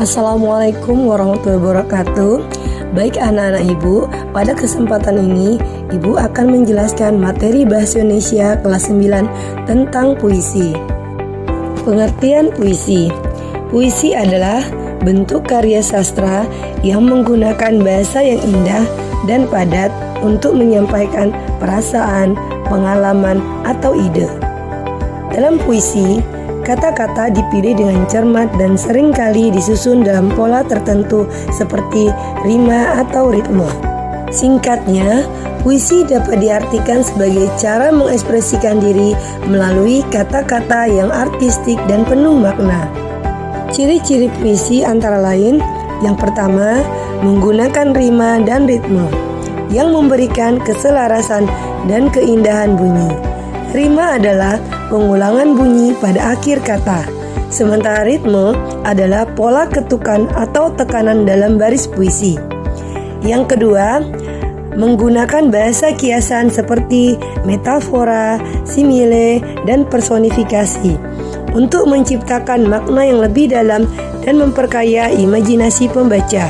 Assalamualaikum warahmatullahi wabarakatuh. Baik anak-anak ibu, pada kesempatan ini ibu akan menjelaskan materi Bahasa Indonesia kelas 9 tentang puisi. Pengertian puisi. Puisi adalah bentuk karya sastra yang menggunakan bahasa yang indah dan padat untuk menyampaikan perasaan, pengalaman, atau ide. Dalam puisi, kata-kata dipilih dengan cermat dan seringkali disusun dalam pola tertentu seperti rima atau ritme. Singkatnya, puisi dapat diartikan sebagai cara mengekspresikan diri melalui kata-kata yang artistik dan penuh makna. Ciri-ciri puisi antara lain, yang pertama, menggunakan rima dan ritme yang memberikan keselarasan dan keindahan bunyi. Rima adalah pengulangan bunyi pada akhir kata, sementara ritme adalah pola ketukan atau tekanan dalam baris puisi. Yang kedua, menggunakan bahasa kiasan seperti metafora, simile, dan personifikasi untuk menciptakan makna yang lebih dalam dan memperkaya imajinasi pembaca.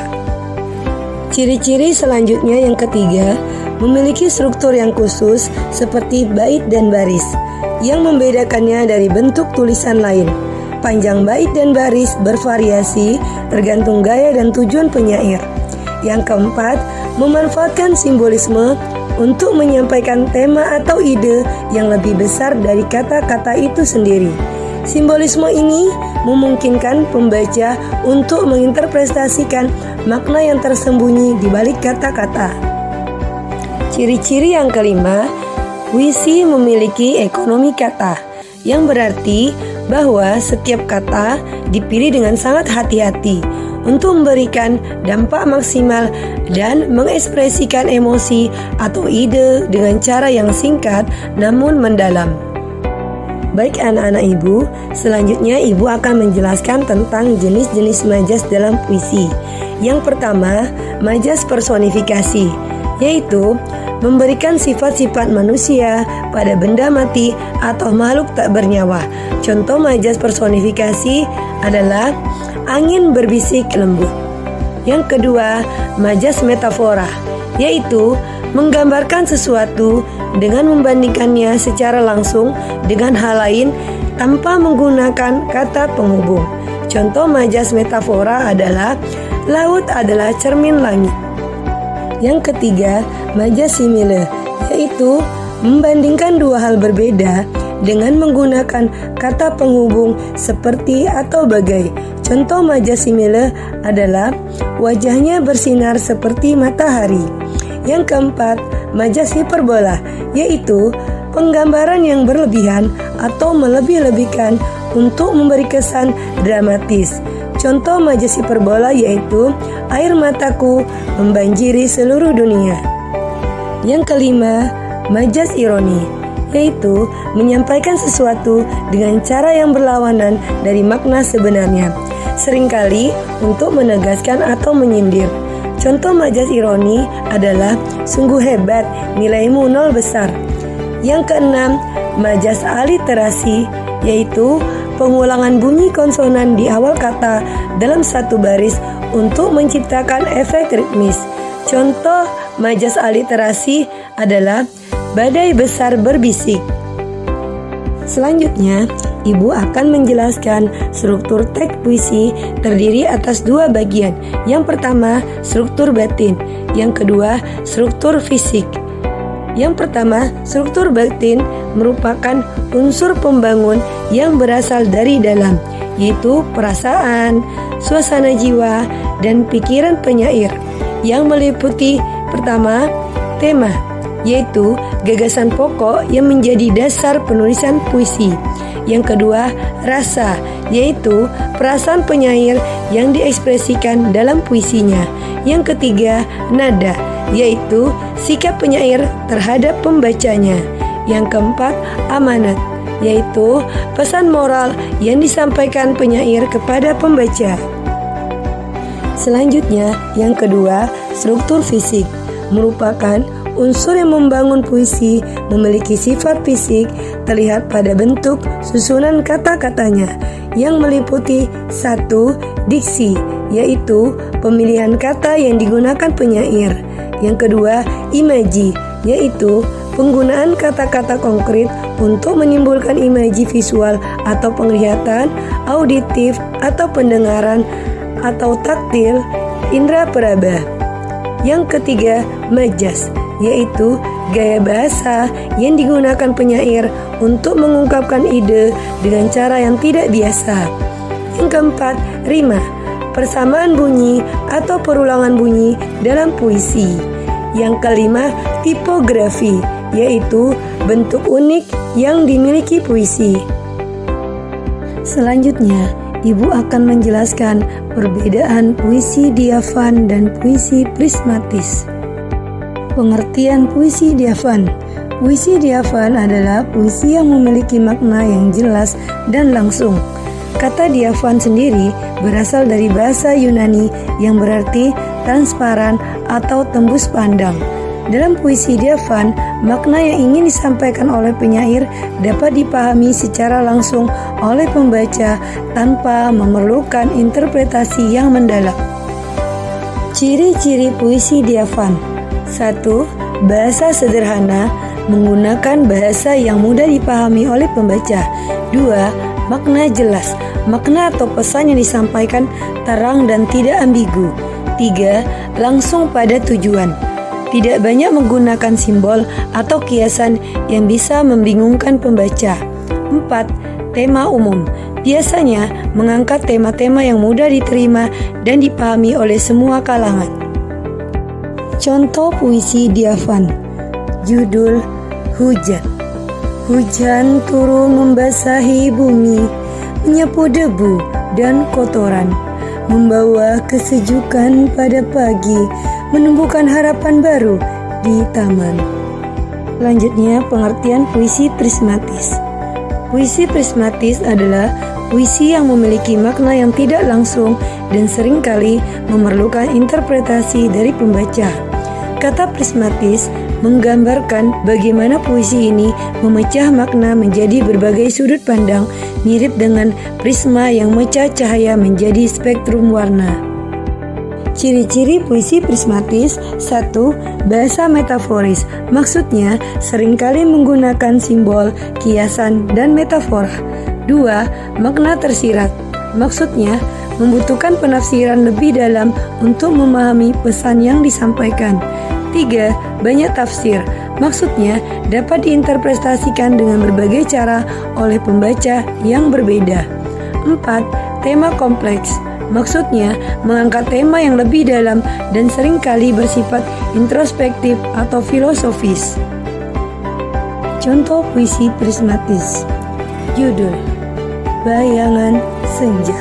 Ciri-ciri selanjutnya yang ketiga, memiliki struktur yang khusus seperti bait dan baris yang membedakannya dari bentuk tulisan lain. Panjang bait dan baris bervariasi tergantung gaya dan tujuan penyair. Yang keempat, memanfaatkan simbolisme untuk menyampaikan tema atau ide yang lebih besar dari kata-kata itu sendiri. Simbolisme ini memungkinkan pembaca untuk menginterpretasikan makna yang tersembunyi di balik kata-kata. Ciri-ciri yang kelima, puisi memiliki ekonomi kata, yang berarti bahwa setiap kata dipilih dengan sangat hati-hati untuk memberikan dampak maksimal dan mengekspresikan emosi atau ide dengan cara yang singkat namun mendalam. Baik anak-anak ibu, selanjutnya ibu akan menjelaskan tentang jenis-jenis majas dalam puisi. Yang pertama, majas personifikasi, yaitu memberikan sifat-sifat manusia pada benda mati atau makhluk tak bernyawa. Contoh majas personifikasi adalah angin berbisik lembut. Yang kedua, majas metafora, yaitu menggambarkan sesuatu dengan membandingkannya secara langsung dengan hal lain tanpa menggunakan kata penghubung. Contoh majas metafora adalah laut adalah cermin langit. Yang ketiga, majas simile, yaitu membandingkan dua hal berbeda dengan menggunakan kata penghubung seperti atau bagai. Contoh majas simile adalah wajahnya bersinar seperti matahari. Yang keempat, majas hiperbola, yaitu penggambaran yang berlebihan atau melebih-lebihkan untuk memberi kesan dramatis. Contoh majas hiperbola yaitu air mataku membanjiri seluruh dunia. Yang kelima, majas ironi, yaitu menyampaikan sesuatu dengan cara yang berlawanan dari makna sebenarnya, seringkali untuk menegaskan atau menyindir. Contoh majas ironi adalah sungguh hebat, nilaimu 0 besar. Yang keenam, majas aliterasi, yaitu pengulangan bunyi konsonan di awal kata dalam satu baris untuk menciptakan efek ritmis. Contoh majas aliterasi adalah badai besar berbisik. Selanjutnya, ibu akan menjelaskan struktur teks puisi terdiri atas dua bagian. Yang pertama, struktur batin. Yang kedua, struktur fisik. Yang pertama, struktur batin merupakan unsur pembangun yang berasal dari dalam, yaitu perasaan, suasana jiwa, dan pikiran penyair, yang meliputi pertama, tema, yaitu gagasan pokok yang menjadi dasar penulisan puisi. Yang kedua, rasa, yaitu perasaan penyair yang diekspresikan dalam puisinya. Yang ketiga, nada, yaitu sikap penyair terhadap pembacanya. Yang keempat, amanat, yaitu pesan moral yang disampaikan penyair kepada pembaca. Selanjutnya, yang kedua, struktur fisik merupakan Unsur yang membangun puisi memiliki sifat fisik terlihat pada bentuk susunan kata-katanya yang meliputi 1. Diksi, yaitu pemilihan kata yang digunakan penyair. Yang kedua, imaji, yaitu penggunaan kata-kata konkret untuk menimbulkan imaji visual atau penglihatan, auditif atau pendengaran atau taktil, indera peraba. Yang ketiga, majas, yaitu gaya bahasa yang digunakan penyair untuk mengungkapkan ide dengan cara yang tidak biasa. Yang keempat, rima, persamaan bunyi atau perulangan bunyi dalam puisi. Yang kelima, tipografi, yaitu bentuk unik yang dimiliki puisi. Selanjutnya, Ibu akan menjelaskan perbedaan puisi diafan dan puisi prismatis. Pengertian puisi diafan. Puisi diafan adalah puisi yang memiliki makna yang jelas dan langsung. Kata diafan sendiri berasal dari bahasa Yunani yang berarti transparan atau tembus pandang. Dalam puisi diafan, makna yang ingin disampaikan oleh penyair dapat dipahami secara langsung oleh pembaca tanpa memerlukan interpretasi yang mendalam. Ciri-ciri puisi diafan. 1. Bahasa sederhana, menggunakan bahasa yang mudah dipahami oleh pembaca. 2. Makna jelas, makna atau pesan yang disampaikan terang dan tidak ambigu. 3. Langsung pada tujuan, tidak banyak menggunakan simbol atau kiasan yang bisa membingungkan pembaca. 4. Tema umum, biasanya mengangkat tema-tema yang mudah diterima dan dipahami oleh semua kalangan. Contoh puisi diafan. Judul Hujan. Hujan turun membasahi bumi, menyapu debu dan kotoran, membawa kesejukan pada pagi, menumbuhkan harapan baru di taman. Selanjutnya, pengertian puisi prismatis. Puisi prismatis adalah puisi yang memiliki makna yang tidak langsung dan seringkali memerlukan interpretasi dari pembaca. Kata prismatis menggambarkan bagaimana puisi ini memecah makna menjadi berbagai sudut pandang, mirip dengan prisma yang memecah cahaya menjadi spektrum warna. Ciri-ciri puisi prismatis. 1. Bahasa metaforis, maksudnya seringkali menggunakan simbol, kiasan, dan metafora. 2. Makna tersirat, maksudnya membutuhkan penafsiran lebih dalam untuk memahami pesan yang disampaikan. 3. Banyak tafsir, maksudnya dapat diinterpretasikan dengan berbagai cara oleh pembaca yang berbeda. 4. Tema kompleks, maksudnya mengangkat tema yang lebih dalam dan seringkali bersifat introspektif atau filosofis. Contoh puisi prismatis. Judul Bayangan Senja.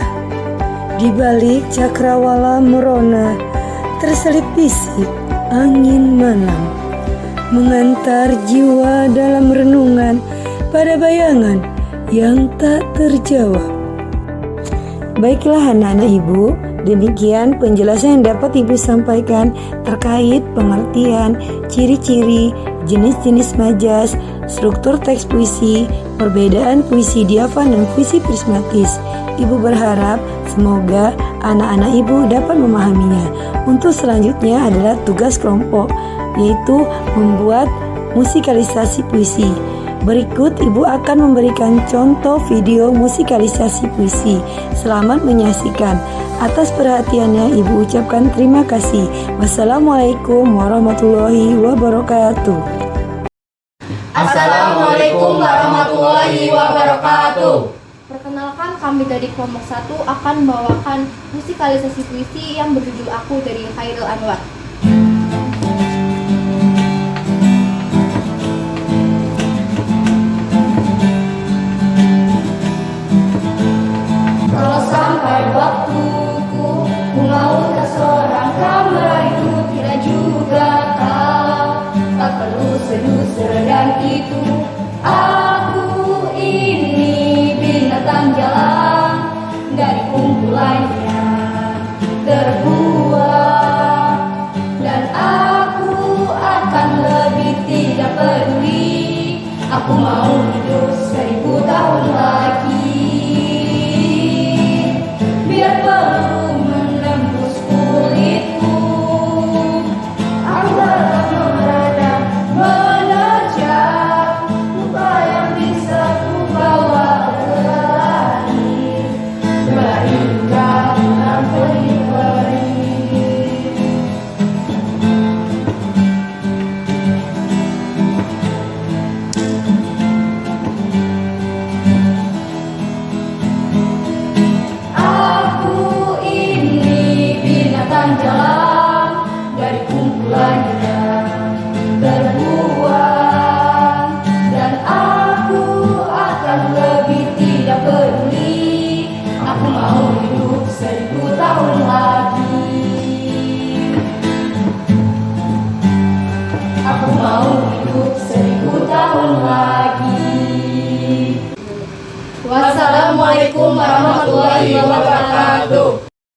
Di balik cakrawala merona, terselip bisik angin malam, mengantar jiwa dalam renungan pada bayangan yang tak terjawab. Baiklah anak-anak Ibu, demikian penjelasan yang dapat Ibu sampaikan terkait pengertian, ciri-ciri, jenis-jenis majas, struktur teks puisi, perbedaan puisi diafan dan puisi prismatis. Ibu berharap semoga anak-anak Ibu dapat memahaminya. Untuk selanjutnya adalah tugas kelompok, yaitu membuat musikalisasi puisi. Berikut Ibu akan memberikan contoh video musikalisasi puisi. Selamat menyaksikan. Atas perhatiannya Ibu ucapkan terima kasih. Wassalamualaikum warahmatullahi wabarakatuh. Assalamualaikum warahmatullahi wabarakatuh. Perkenalkan, kami dari kelompok 1 akan membawakan musikalisasi puisi yang berjudul Aku dari Khairil Anwar. Kalau sampai waktuku, ku maukah seorang kau merayu, tidak juga kau, tak perlu seduh seredam itu. Aku ini binatang jalan dari kumpulan